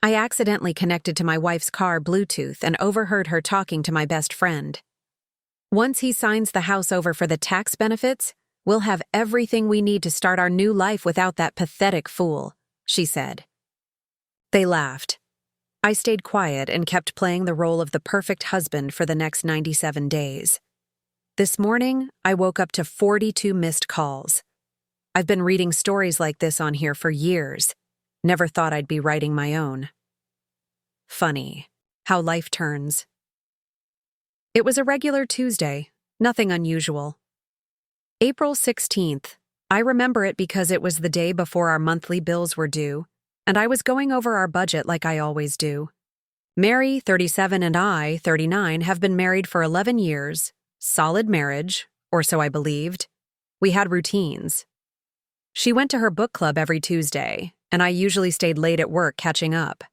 I accidentally connected to my wife's car Bluetooth and overheard her talking to my best friend. Once he signs the house over for the tax benefits, we'll have everything we need to start our new life without that pathetic fool, she said. They laughed. I stayed quiet and kept playing the role of the perfect husband for the next 97 days. This morning, I woke up to 42 missed calls. I've been reading stories like this on here for years. Never thought I'd be writing my own. Funny how life turns. It was a regular Tuesday, nothing unusual. April 16th. I remember it because it was the day before our monthly bills were due, and I was going over our budget like I always do. Mary, 37, and I, 39, have been married for 11 years. Solid marriage, or so I believed. We had routines. She went to her book club every Tuesday, and I usually stayed late at work catching up.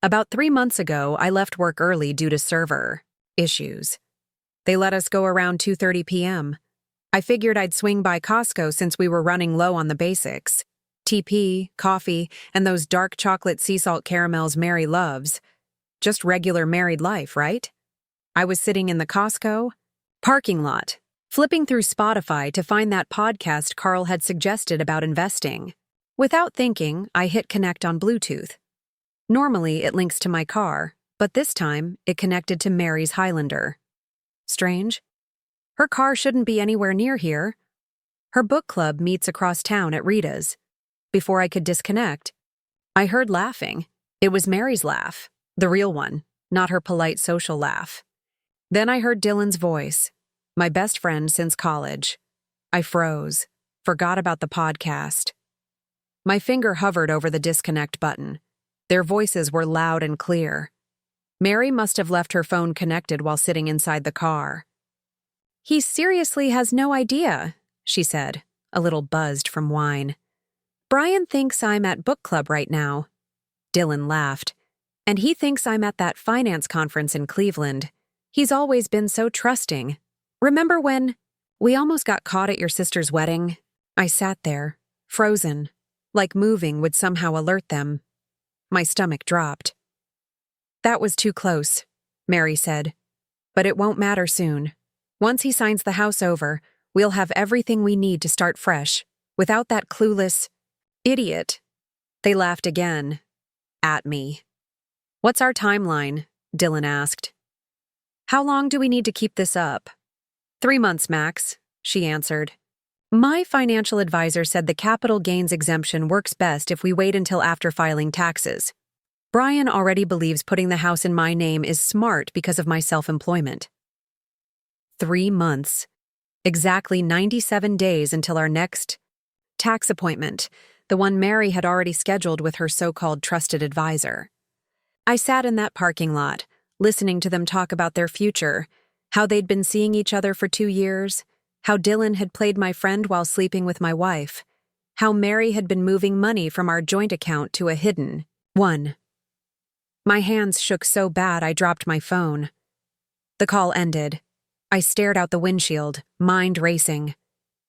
About 3 months ago, I left work early due to server issues. They let us go around 2:30 p.m. I figured I'd swing by Costco since we were running low on the basics. TP, coffee, and those dark chocolate sea salt caramels Mary loves. Just regular married life, right? I was sitting in the Costco parking lot, flipping through Spotify to find that podcast Carl had suggested about investing. Without thinking, I hit connect on Bluetooth. Normally, it links to my car, but this time, it connected to Mary's Highlander. Strange. Her car shouldn't be anywhere near here. Her book club meets across town at Rita's. Before I could disconnect, I heard laughing. It was Mary's laugh, the real one, not her polite social laugh. Then I heard Dylan's voice, my best friend since college. I froze, forgot about the podcast. My finger hovered over the disconnect button. Their voices were loud and clear. Mary must have left her phone connected while sitting inside the car. "He seriously has no idea," she said, a little buzzed from wine. "Brian thinks I'm at book club right now." Dylan laughed. "And he thinks I'm at that finance conference in Cleveland. He's always been so trusting. Remember when we almost got caught at your sister's wedding?" I sat there, frozen, like moving would somehow alert them. My stomach dropped. "That was too close," Mary said. "But it won't matter soon. Once he signs the house over, we'll have everything we need to start fresh, without that clueless idiot." They laughed again. At me. "What's our timeline?" Dylan asked. "How long do we need to keep this up?" 3 months max, she answered. "My financial advisor said the capital gains exemption works best if we wait until after filing taxes. Brian already believes putting the house in my name is smart because of my self-employment." 3 months. Exactly 97 days until our next tax appointment, the one Mary had already scheduled with her so-called trusted advisor. I sat in that parking lot, listening to them talk about their future, how they'd been seeing each other for 2 years, how Dylan had played my friend while sleeping with my wife, how Mary had been moving money from our joint account to a hidden one. My hands shook so bad I dropped my phone. The call ended. I stared out the windshield, mind racing.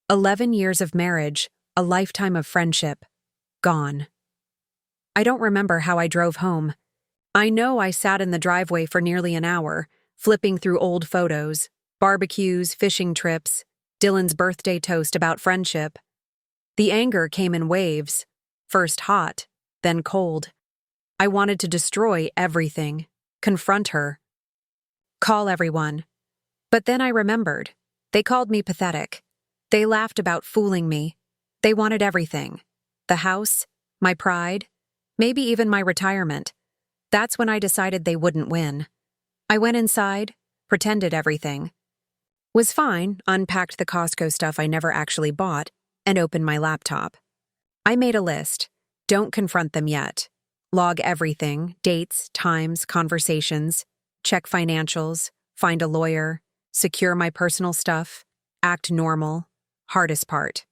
11 years of marriage, a lifetime of friendship. Gone. I don't remember how I drove home. I know I sat in the driveway for nearly an hour, flipping through old photos, barbecues, fishing trips, Dylan's birthday toast about friendship. The anger came in waves, first hot, then cold. I wanted to destroy everything, confront her, call everyone. But then I remembered. They called me pathetic. They laughed about fooling me. They wanted everything. The house, my pride, maybe even my retirement. That's when I decided they wouldn't win. I went inside, pretended everything. Was fine, unpacked the Costco stuff I never actually bought, and opened my laptop. I made a list. Don't confront them yet. Log everything, dates, times, conversations, check financials, find a lawyer, secure my personal stuff, act normal, hardest part.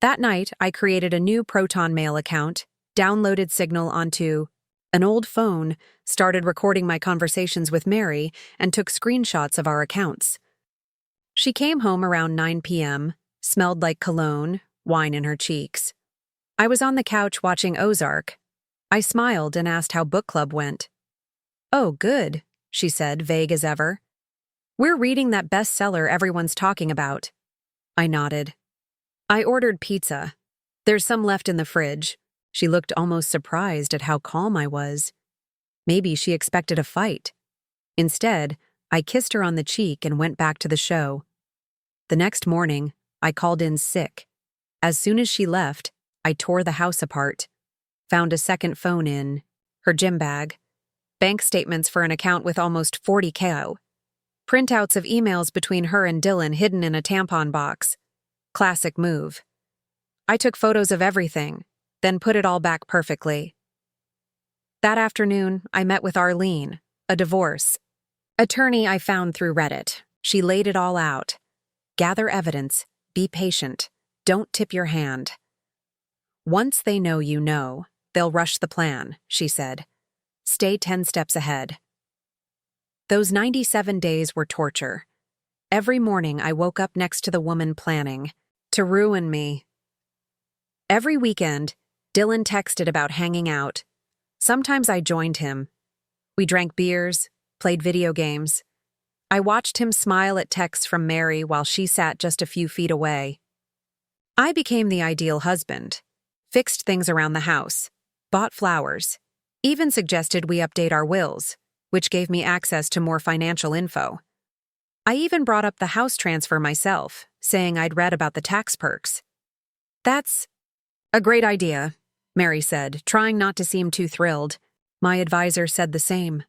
That night, I created a new Proton Mail account, downloaded Signal onto an old phone, started recording my conversations with Mary, and took screenshots of our accounts. She came home around 9 p.m., smelled like cologne, wine in her cheeks. I was on the couch watching Ozark. I smiled and asked how book club went. "Oh, good," she said, vague as ever. "We're reading that bestseller everyone's talking about." I nodded. "I ordered pizza. There's some left in the fridge." She looked almost surprised at how calm I was. Maybe she expected a fight. Instead, I kissed her on the cheek and went back to the show. The next morning, I called in sick. As soon as she left, I tore the house apart. Found a second phone in her gym bag, bank statements for an account with almost 40K, printouts of emails between her and Dylan hidden in a tampon box. Classic move. I took photos of everything, then put it all back perfectly. That afternoon, I met with Arlene, a divorce attorney I found through Reddit. She laid it all out. Gather evidence, be patient, don't tip your hand. Once they know you know, they'll rush the plan, she said. Stay 10 steps ahead. Those 97 days were torture. Every morning I woke up next to the woman planning to ruin me. Every weekend, Dylan texted about hanging out. Sometimes I joined him. We drank beers, played video games. I watched him smile at texts from Mary while she sat just a few feet away. I became the ideal husband, fixed things around the house, bought flowers, even suggested we update our wills, which gave me access to more financial info. I even brought up the house transfer myself, saying I'd read about the tax perks. "That's a great idea," Mary said, trying not to seem too thrilled. My advisor said the same.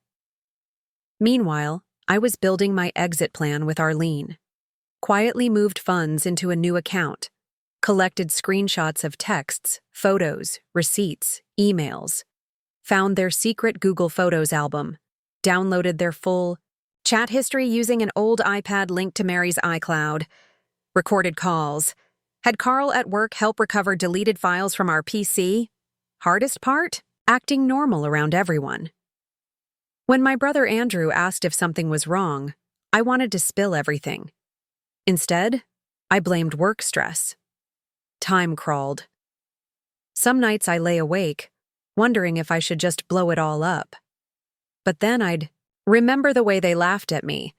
Meanwhile, I was building my exit plan with Arlene. Quietly moved funds into a new account. Collected screenshots of texts, photos, receipts, emails. Found their secret Google Photos album. Downloaded their full chat history using an old iPad linked to Mary's iCloud. Recorded calls. Had Carl at work help recover deleted files from our PC. Hardest part? Acting normal around everyone. When my brother Andrew asked if something was wrong, I wanted to spill everything. Instead, I blamed work stress. Time crawled. Some nights I lay awake, wondering if I should just blow it all up. But then I'd remember the way they laughed at me.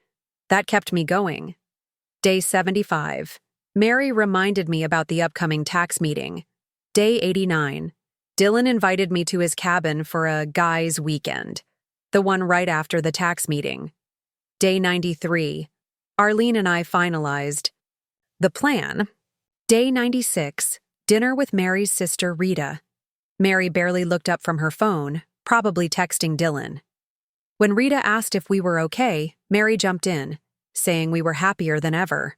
That kept me going. Day 75. Mary reminded me about the upcoming tax meeting. Day 89. Dylan invited me to his cabin for a guys' weekend, the one right after the tax meeting. Day 93. Arlene and I finalized the plan. Day 96. Dinner with Mary's sister, Rita. Mary barely looked up from her phone, probably texting Dylan. When Rita asked if we were okay, Mary jumped in, saying we were happier than ever.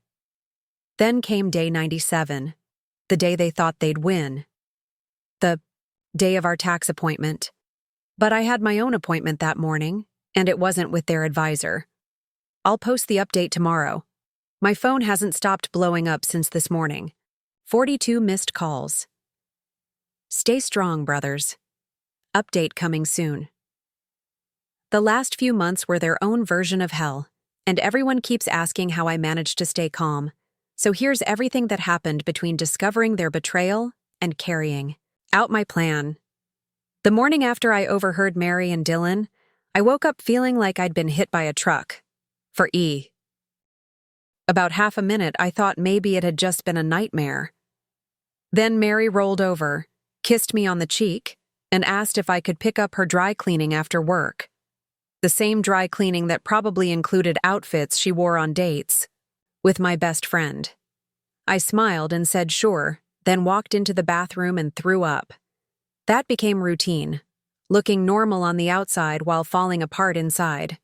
Then came day 97, the day they thought they'd win. The day of our tax appointment. But I had my own appointment that morning, and it wasn't with their advisor. I'll post the update tomorrow. My phone hasn't stopped blowing up since this morning. 42 missed calls. Stay strong, brothers. Update coming soon. The last few months were their own version of hell, and everyone keeps asking how I managed to stay calm. So here's everything that happened between discovering their betrayal and carrying out my plan. The morning after I overheard Mary and Dylan, I woke up feeling like I'd been hit by a truck. For about half a minute, I thought maybe it had just been a nightmare. Then Mary rolled over, kissed me on the cheek, and asked if I could pick up her dry cleaning after work. The same dry cleaning that probably included outfits she wore on dates with my best friend. I smiled and said sure, then walked into the bathroom and threw up. That became routine, looking normal on the outside while falling apart inside.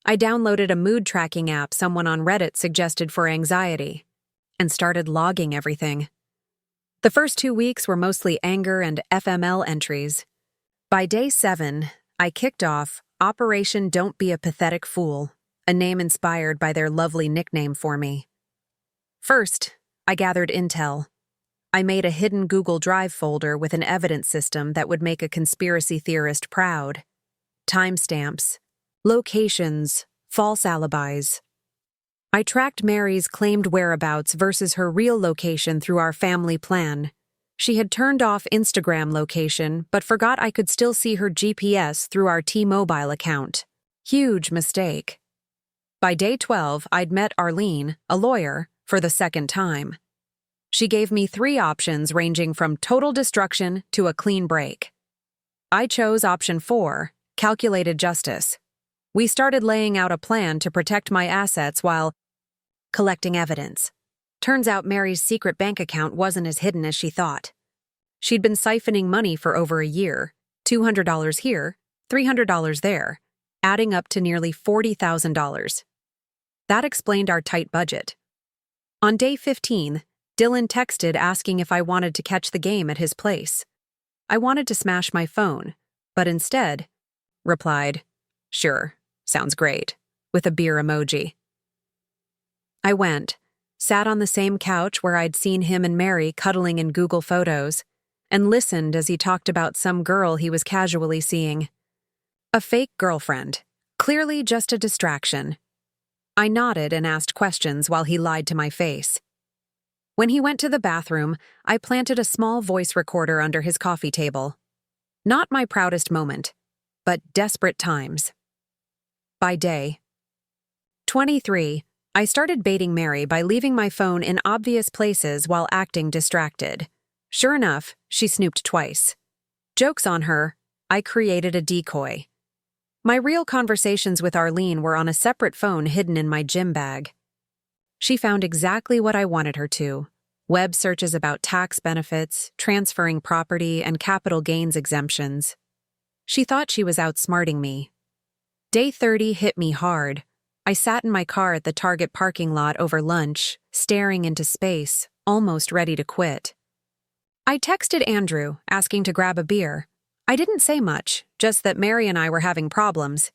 I downloaded a mood tracking app someone on Reddit suggested for anxiety, and started logging everything. The first 2 weeks were mostly anger and FML entries. By day 7, I kicked off Operation Don't Be a Pathetic Fool, a name inspired by their lovely nickname for me. First, I gathered intel. I made a hidden Google Drive folder with an evidence system that would make a conspiracy theorist proud. Timestamps, locations, false alibis. I tracked Mary's claimed whereabouts versus her real location through our family plan. She had turned off Instagram location, but forgot I could still see her GPS through our T-Mobile account. Huge mistake. By day 12, I'd met Arlene, a lawyer, for the second time. She gave me 3 options ranging from total destruction to a clean break. I chose option 4, calculated justice. We started laying out a plan to protect my assets while collecting evidence. Turns out Mary's secret bank account wasn't as hidden as she thought. She'd been siphoning money for over a year, $200 here, $300 there, adding up to nearly $40,000. That explained our tight budget. On day 15, Dylan texted asking if I wanted to catch the game at his place. I wanted to smash my phone, but instead replied, "Sure, sounds great," with a beer emoji. I went, sat on the same couch where I'd seen him and Mary cuddling in Google Photos, and listened as he talked about some girl he was casually seeing. A fake girlfriend, clearly just a distraction. I nodded and asked questions while he lied to my face. When he went to the bathroom, I planted a small voice recorder under his coffee table. Not my proudest moment, but desperate times. By day 23, I started baiting Mary by leaving my phone in obvious places while acting distracted. Sure enough, she snooped twice. Joke's on her, I created a decoy. My real conversations with Arlene were on a separate phone hidden in my gym bag. She found exactly what I wanted her to: web searches about tax benefits, transferring property, and capital gains exemptions. She thought she was outsmarting me. Day 30 hit me hard. I sat in my car at the Target parking lot over lunch, staring into space, almost ready to quit. I texted Andrew, asking to grab a beer. I didn't say much, just that Mary and I were having problems.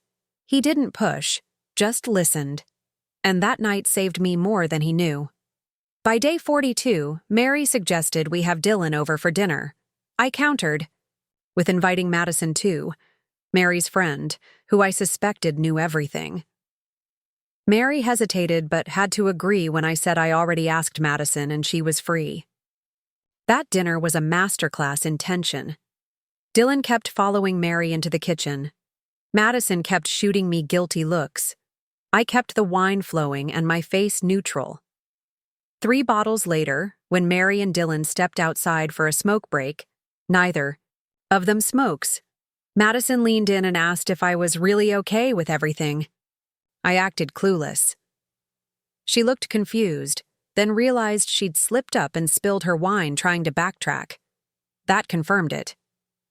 He didn't push, just listened. And that night saved me more than he knew. By day 42, Mary suggested we have Dylan over for dinner. I countered with inviting Madison too, Mary's friend, who I suspected knew everything. Mary hesitated but had to agree when I said I already asked Madison and she was free. That dinner was a masterclass in tension. Dylan kept following Mary into the kitchen. Madison kept shooting me guilty looks. I kept the wine flowing and my face neutral. 3 bottles later, when Mary and Dylan stepped outside for a smoke break, neither of them smokes. Madison leaned in and asked if I was really okay with everything. I acted clueless. She looked confused, then realized she'd slipped up and spilled her wine trying to backtrack. That confirmed it.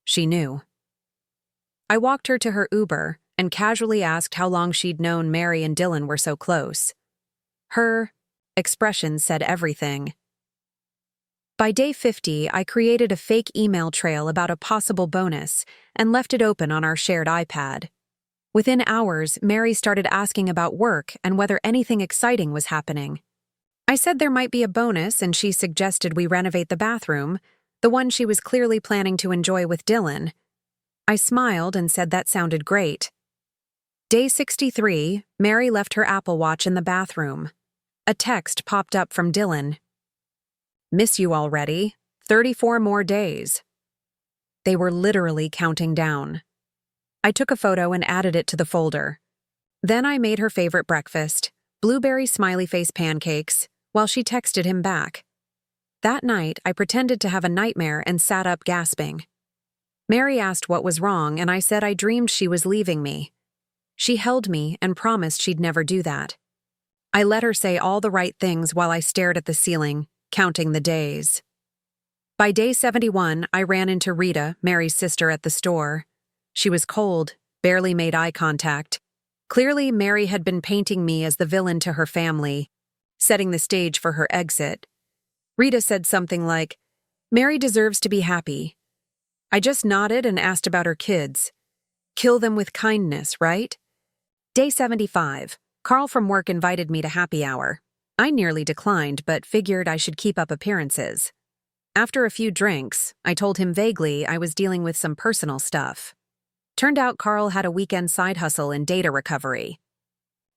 She knew. I walked her to her Uber and casually asked how long she'd known Mary and Dylan were so close. Her expression said everything. By day 50, I created a fake email trail about a possible bonus and left it open on our shared iPad. Within hours, Mary started asking about work and whether anything exciting was happening. I said there might be a bonus and she suggested we renovate the bathroom, the one she was clearly planning to enjoy with Dylan. I smiled and said that sounded great. Day 63, Mary left her Apple Watch in the bathroom. A text popped up from Dylan. "Miss you already. 34 more days." They were literally counting down. I took a photo and added it to the folder. Then I made her favorite breakfast, blueberry smiley face pancakes, while she texted him back. That night, I pretended to have a nightmare and sat up gasping. Mary asked what was wrong, and I said I dreamed she was leaving me. She held me and promised she'd never do that. I let her say all the right things while I stared at the ceiling, counting the days. By day 71, I ran into Rita, Mary's sister, at the store. She was cold, barely made eye contact. Clearly, Mary had been painting me as the villain to her family, setting the stage for her exit. Rita said something like, "Mary deserves to be happy." I just nodded and asked about her kids. Kill them with kindness, right? Day 75. Carl from work invited me to happy hour. I nearly declined, but figured I should keep up appearances. After a few drinks, I told him vaguely I was dealing with some personal stuff. Turned out Carl had a weekend side hustle in data recovery.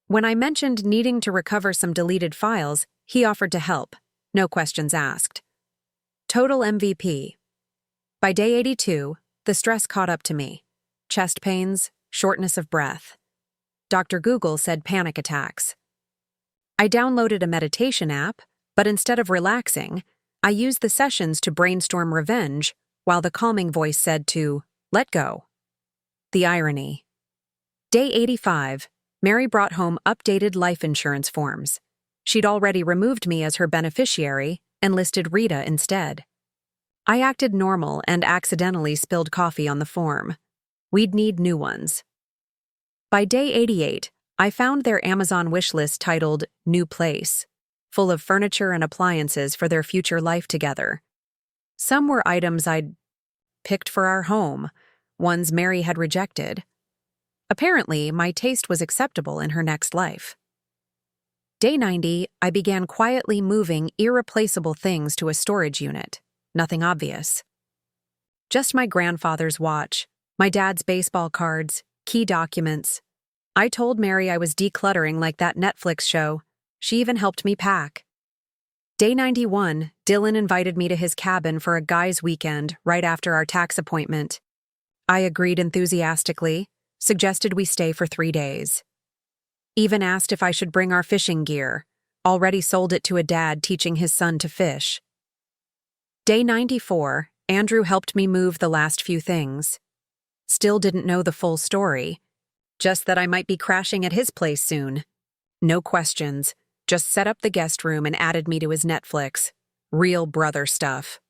When I mentioned needing to recover some deleted files, he offered to help, no questions asked. Total MVP. By day 82, the stress caught up to me. Chest pains, shortness of breath. Dr. Google said panic attacks. I downloaded a meditation app, but instead of relaxing, I used the sessions to brainstorm revenge, while the calming voice said to let go. The irony. Day 85, Mary brought home updated life insurance forms. She'd already removed me as her beneficiary and listed Rita instead. I acted normal and accidentally spilled coffee on the form. We'd need new ones. By day 88, I found their Amazon wish list titled New Place, full of furniture and appliances for their future life together. Some were items I'd picked for our home, ones Mary had rejected. Apparently, my taste was acceptable in her next life. Day 90, I began quietly moving irreplaceable things to a storage unit. Nothing obvious. Just my grandfather's watch, my dad's baseball cards, key documents. I told Mary I was decluttering like that Netflix show. She even helped me pack. Day 91, Dylan invited me to his cabin for a guys' weekend right after our tax appointment. I agreed enthusiastically, suggested we stay for 3 days. Even asked if I should bring our fishing gear, already sold it to a dad teaching his son to fish. Day 94, Andrew helped me move the last few things. Still didn't know the full story, just that I might be crashing at his place soon. No questions, just set up the guest room and added me to his Netflix. Real brother stuff.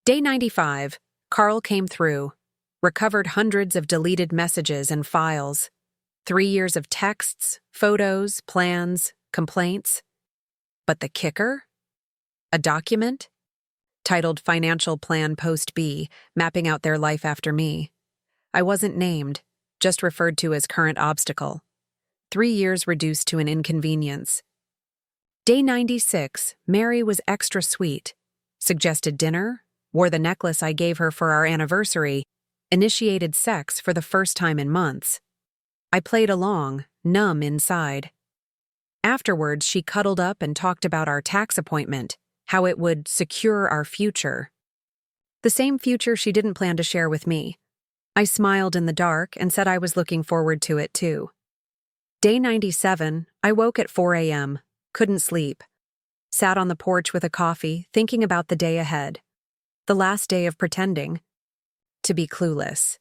Day 95, Carl came through, recovered hundreds of deleted messages and files. 3 years of texts, photos, plans, complaints. But the kicker? A document? Titled Financial Plan Post B, mapping out their life after me. I wasn't named, just referred to as current obstacle. 3 years reduced to an inconvenience. Day 96, Mary was extra sweet. Suggested dinner, wore the necklace I gave her for our anniversary, initiated sex for the first time in months. I played along, numb inside. Afterwards, she cuddled up and talked about our tax appointment, how it would secure our future. The same future she didn't plan to share with me. I smiled in the dark and said I was looking forward to it too. Day 97, I woke at 4 a.m., couldn't sleep. Sat on the porch with a coffee, thinking about the day ahead. The last day of pretending. To be clueless.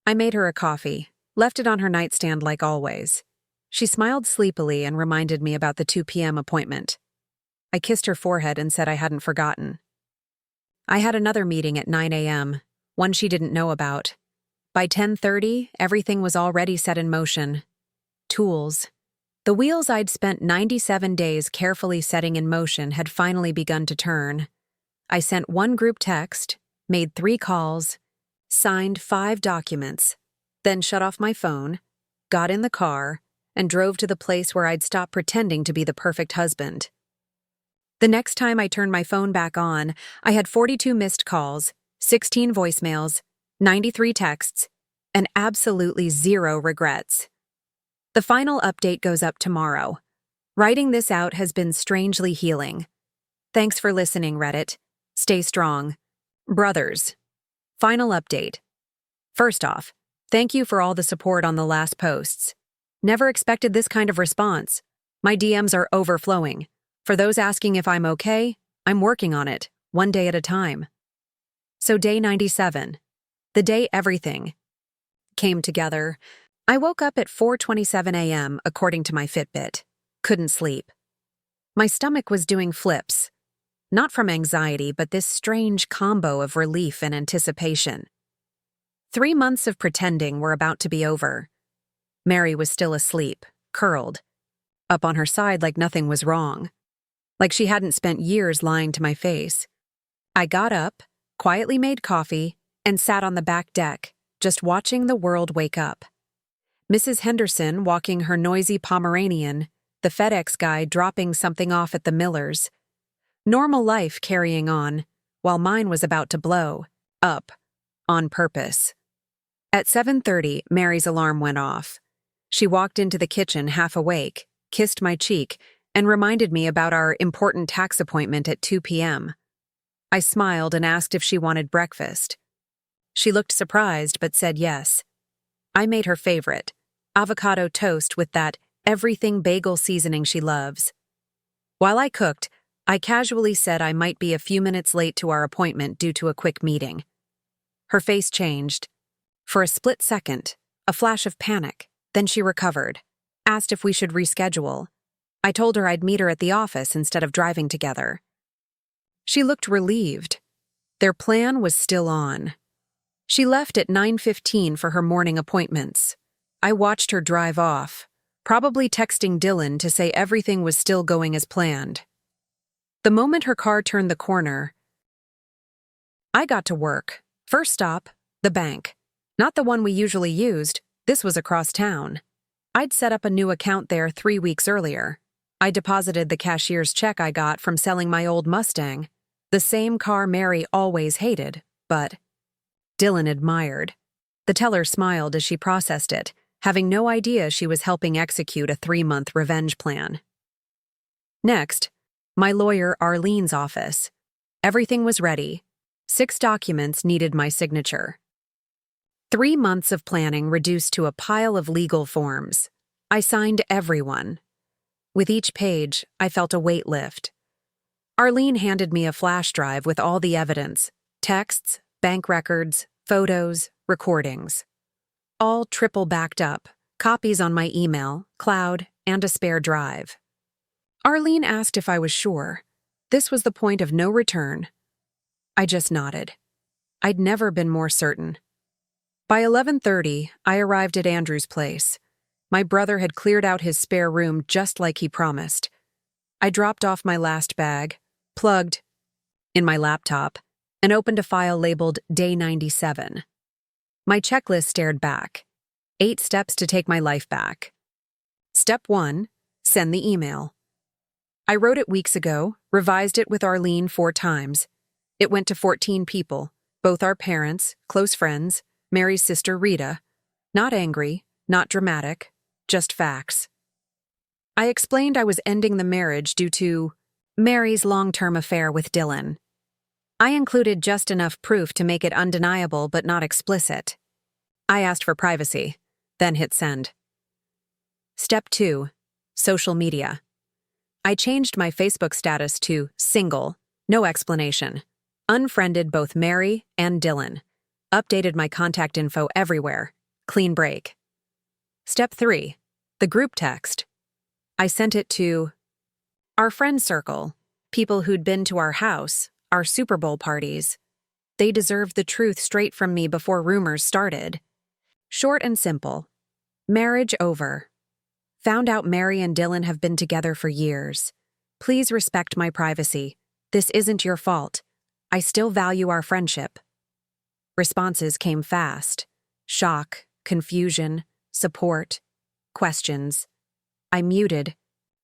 I made her a coffee, left it on her nightstand like always. She smiled sleepily and reminded me about the 2 p.m. appointment. I kissed her forehead and said I hadn't forgotten. I had another meeting at 9 a.m., one she didn't know about. By 10:30, everything was already set in motion. Tools. The wheels I'd spent 97 days carefully setting in motion had finally begun to turn. I sent 1 group text, made 3 calls, signed 5 documents, then shut off my phone, got in the car, and drove to the place where I'd stop pretending to be the perfect husband. The next time I turned my phone back on, I had 42 missed calls, 16 voicemails, 93 texts, and absolutely 0 regrets. The final update goes up tomorrow. Writing this out has been strangely healing. Thanks for listening, Reddit. Stay strong. Brothers. Final update. First off, thank you for all the support on the last posts. Never expected this kind of response. My DMs are overflowing. For those asking if I'm okay, I'm working on it, 1 day at a time. So day 97, the day everything came together. I woke up at 4:27 a.m. according to my Fitbit. Couldn't sleep. My stomach was doing flips. Not from anxiety, but this strange combo of relief and anticipation. 3 months of pretending were about to be over. Mary was still asleep, curled, up on her side like nothing was wrong. Like she hadn't spent years lying to my face. I got up, quietly made coffee, and sat on the back deck, just watching the world wake up. Mrs. Henderson walking her noisy Pomeranian, the FedEx guy dropping something off at the Millers. Normal life carrying on, while mine was about to blow up, on purpose. At 7:30, Mary's alarm went off. She walked into the kitchen half awake, kissed my cheek, and reminded me about our important tax appointment at 2 p.m. I smiled and asked if she wanted breakfast. She looked surprised but said yes. I made her favorite, avocado toast with that everything bagel seasoning she loves. While I cooked, I casually said I might be a few minutes late to our appointment due to a quick meeting. Her face changed. For a split second, a flash of panic, then she recovered, asked if we should reschedule. I told her I'd meet her at the office instead of driving together. She looked relieved. Their plan was still on. She left at 9:15 for her morning appointments. I watched her drive off, probably texting Dylan to say everything was still going as planned. The moment her car turned the corner, I got to work. First stop, the bank. Not the one we usually used, this was across town. I'd set up a new account there 3 weeks earlier. I deposited the cashier's check I got from selling my old Mustang, the same car Mary always hated, but Dylan admired. The teller smiled as she processed it, having no idea she was helping execute a 3-month revenge plan. Next, my lawyer Arlene's office. Everything was ready. 6 documents needed my signature. 3 months of planning reduced to a pile of legal forms. I signed every one. With each page, I felt a weight lift. Arlene handed me a flash drive with all the evidence, texts, bank records, photos, recordings. All triple backed up, copies on my email, cloud, and a spare drive. Arlene asked if I was sure. This was the point of no return. I just nodded. I'd never been more certain. By 11:30, I arrived at Andrew's place. My brother had cleared out his spare room just like he promised. I dropped off my last bag, plugged in my laptop, and opened a file labeled Day 97. My checklist stared back. 8 steps to take my life back. Step 1, send the email. I wrote it weeks ago, revised it with Arlene 4 times. It went to 14 people, both our parents, close friends, Mary's sister Rita. Not angry, not dramatic, just facts. I explained I was ending the marriage due to Mary's long-term affair with Dylan. I included just enough proof to make it undeniable but not explicit. I asked for privacy, then hit send. Step 2, social media. I changed my Facebook status to single, no explanation. Unfriended both Mary and Dylan. Updated my contact info everywhere. Clean break. Step 3, the group text. I sent it to our friend circle, people who'd been to our house, our Super Bowl parties. They deserved the truth straight from me before rumors started. Short and simple. Marriage over. Found out Mary and Dylan have been together for years. Please respect my privacy. This isn't your fault. I still value our friendship. Responses came fast. Shock, confusion, support, questions. I muted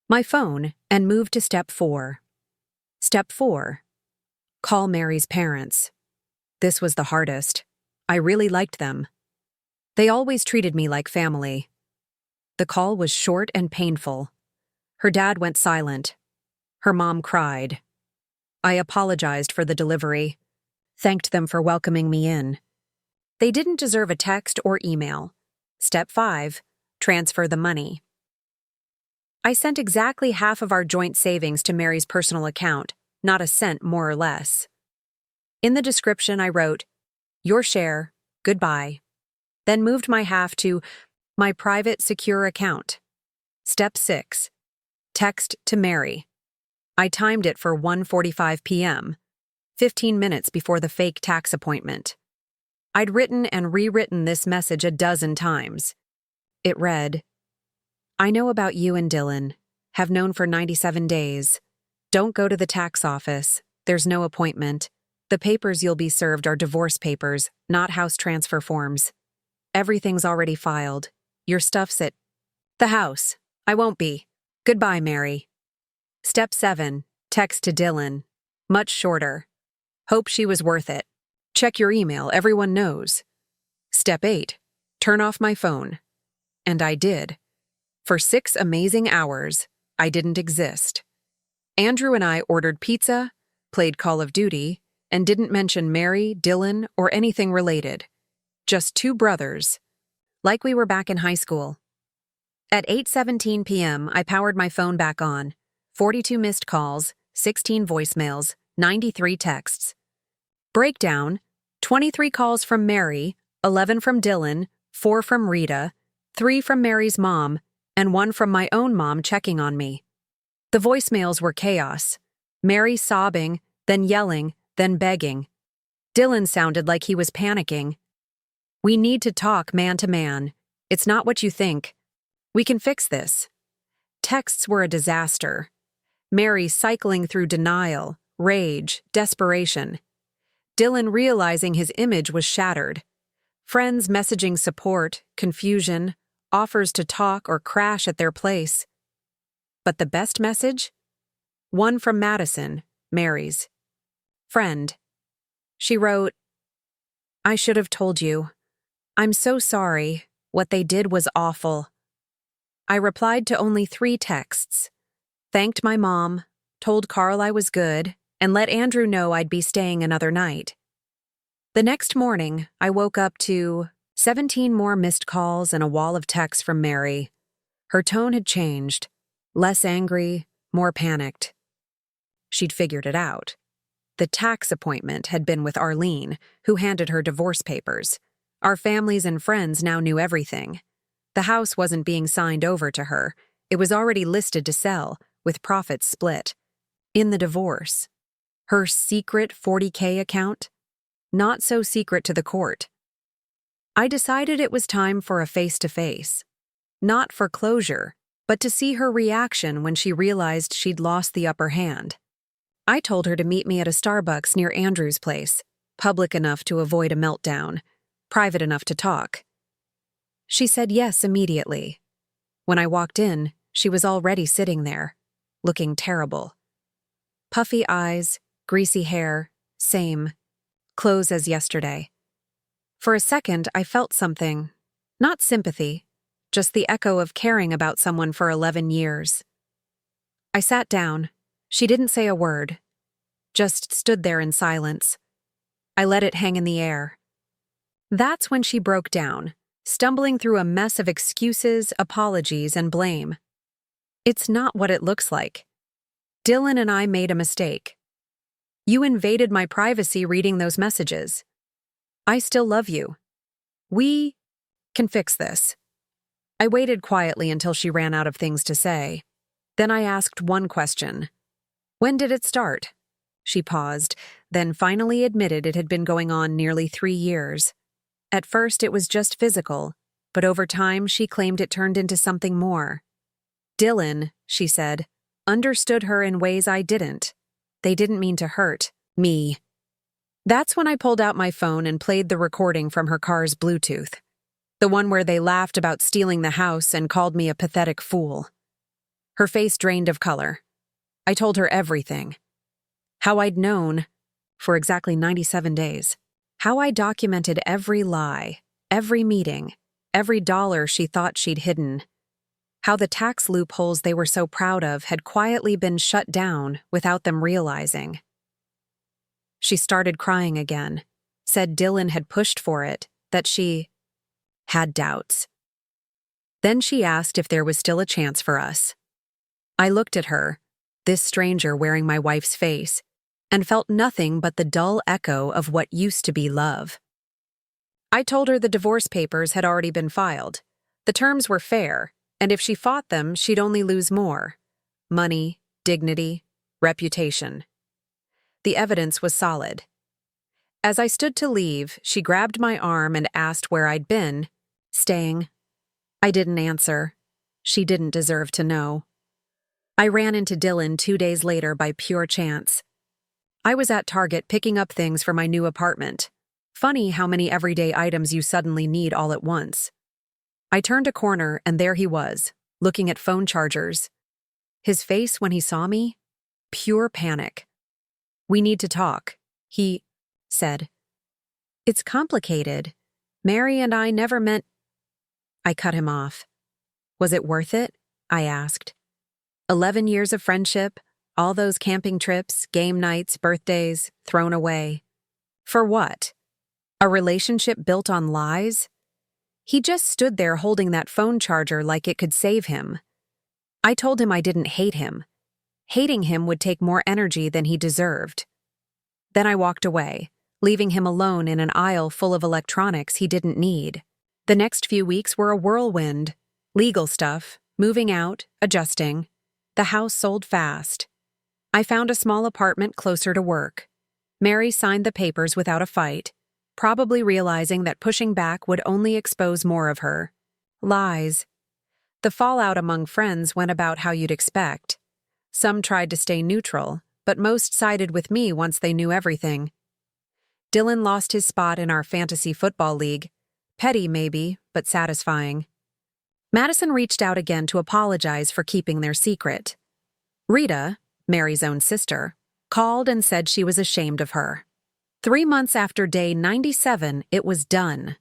my phone and moved to step 4. Step 4. Call Mary's parents. This was the hardest. I really liked them. They always treated me like family. The call was short and painful. Her dad went silent. Her mom cried. I apologized for the delivery, thanked them for welcoming me in. They didn't deserve a text or email. Step 5, transfer the money. I sent exactly half of our joint savings to Mary's personal account, not a cent more or less. In the description, I wrote, "Your share, goodbye," then moved my half to my private secure account. Step 6, text to Mary. I timed it for 1:45 p.m., 15 minutes before the fake tax appointment. I'd written and rewritten this message a dozen times. It read, I know about you and Dylan. Have known for 97 days. Don't go to the tax office. There's no appointment. The papers you'll be served are divorce papers, not house transfer forms. Everything's already filed. Your stuff's at the house. I won't be. Goodbye, Mary. Step 7, text to Dylan. Much shorter. Hope she was worth it. Check your email, everyone knows. Step 8, turn off my phone. And I did. For 6 amazing hours, I didn't exist. Andrew and I ordered pizza, played Call of Duty, and didn't mention Mary, Dylan, or anything related. Just two brothers. Like we were back in high school. At 8:17 p.m., I powered my phone back on. 42 missed calls, 16 voicemails, 93 texts. Breakdown: 23 calls from Mary, 11 from Dylan, 4 from Rita, 3 from Mary's mom, and 1 from my own mom checking on me. The voicemails were chaos. Mary sobbing, then yelling, then begging. Dylan sounded like he was panicking. "We need to talk man to man. It's not what you think. We can fix this." Texts were a disaster. Mary cycling through denial, rage, desperation. Dylan realizing his image was shattered. Friends messaging support, confusion, offers to talk or crash at their place. But the best message? One from Madison, Mary's friend. She wrote, "I should have told you. I'm so sorry. What they did was awful." I replied to only 3 texts. Thanked my mom, told Carl I was good, and let Andrew know I'd be staying another night. The next morning, I woke up to 17 more missed calls and a wall of texts from Mary. Her tone had changed. Less angry, more panicked. She'd figured it out. The tax appointment had been with Arlene, who handed her divorce papers. Our families and friends now knew everything. The house wasn't being signed over to her. It was already listed to sell, with profits split. In the divorce. Her secret $40K account? Not so secret to the court. I decided it was time for a face-to-face. Not for closure, but to see her reaction when she realized she'd lost the upper hand. I told her to meet me at a Starbucks near Andrew's place, public enough to avoid a meltdown, private enough to talk. She said yes immediately. When I walked in, she was already sitting there, looking terrible. Puffy eyes, greasy hair, same. Clothes as yesterday. For a second, I felt something. Not sympathy, just the echo of caring about someone for 11 years. I sat down. She didn't say a word. Just stood there in silence. I let it hang in the air. That's when she broke down, stumbling through a mess of excuses, apologies, and blame. "It's not what it looks like. Dylan and I made a mistake. You invaded my privacy reading those messages. I still love you. We can fix this." I waited quietly until she ran out of things to say. Then I asked one question. "When did it start?" She paused, then finally admitted it had been going on nearly 3 years. At first it was just physical, but over time she claimed it turned into something more. Dylan, she said, understood her in ways I didn't. They didn't mean to hurt me. That's when I pulled out my phone and played the recording from her car's Bluetooth. The one where they laughed about stealing the house and called me a pathetic fool. Her face drained of color. I told her everything. How I'd known, for exactly 97 days. How I documented every lie, every meeting, every dollar she thought she'd hidden. How the tax loopholes they were so proud of had quietly been shut down without them realizing. She started crying again, said Dylan had pushed for it, that she had doubts. Then she asked if there was still a chance for us. I looked at her, this stranger wearing my wife's face, and felt nothing but the dull echo of what used to be love. I told her the divorce papers had already been filed. The terms were fair, and if she fought them, she'd only lose more. Money, dignity, reputation. The evidence was solid. As I stood to leave, she grabbed my arm and asked where I'd been. Staying. I didn't answer. She didn't deserve to know. I ran into Dylan 2 days later by pure chance. I was at Target picking up things for my new apartment. Funny how many everyday items you suddenly need all at once. I turned a corner and there he was, looking at phone chargers. His face when he saw me? Pure panic. "We need to talk," he said. "It's complicated. Mary and I never meant—" I cut him off. "Was it worth it?" I asked. 11 years of friendship, All those camping trips, game nights, birthdays, thrown away. For what? A relationship built on lies? He just stood there holding that phone charger like it could save him. I told him I didn't hate him. Hating him would take more energy than he deserved. Then I walked away, leaving him alone in an aisle full of electronics he didn't need. The next few weeks were a whirlwind. Legal stuff, moving out, adjusting. The house sold fast. I found a small apartment closer to work. Mary signed the papers without a fight, probably realizing that pushing back would only expose more of her. Lies. The fallout among friends went about how you'd expect. Some tried to stay neutral, but most sided with me once they knew everything. Dylan lost his spot in our fantasy football league. Petty, maybe, but satisfying. Madison reached out again to apologize for keeping their secret. Rita, Mary's own sister, called and said she was ashamed of her. 3 months after day 97, it was done.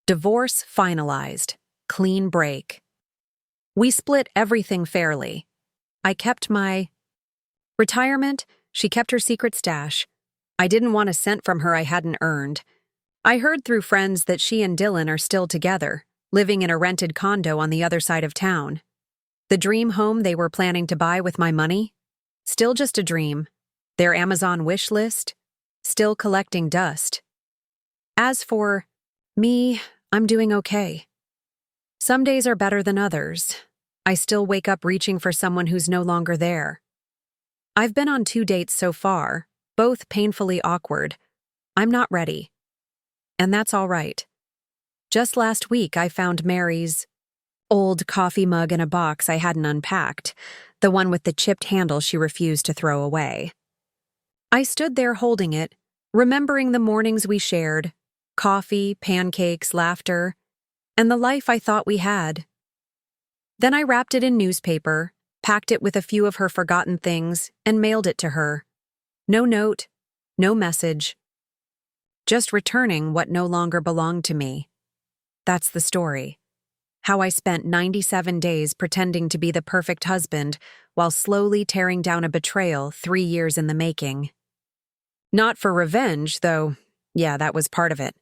Divorce finalized. Clean break. We split everything fairly. I kept my retirement, she kept her secret stash. I didn't want a cent from her I hadn't earned. I heard through friends that she and Dylan are still together, living in a rented condo on the other side of town. The dream home they were planning to buy with my money? Still just a dream. Their Amazon wish list? Still collecting dust. As for me, I'm doing okay. Some days are better than others. I still wake up reaching for someone who's no longer there. I've been on 2 dates so far, both painfully awkward. I'm not ready. And that's all right. Just last week, I found Mary's old coffee mug in a box I hadn't unpacked, the one with the chipped handle she refused to throw away. I stood there holding it, remembering the mornings we shared, coffee, pancakes, laughter, and the life I thought we had. Then I wrapped it in newspaper, packed it with a few of her forgotten things, and mailed it to her. No note, no message. Just returning what no longer belonged to me. That's the story. How I spent 97 days pretending to be the perfect husband while slowly tearing down a betrayal 3 years in the making. Not for revenge, though, yeah, that was part of it,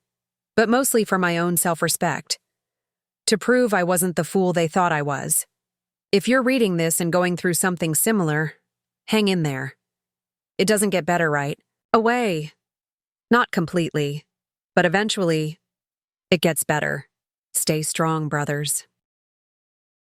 but mostly for my own self-respect. To prove I wasn't the fool they thought I was. If you're reading this and going through something similar, hang in there. It doesn't get better, right? Away. Not completely, but eventually, it gets better. Stay strong, brothers.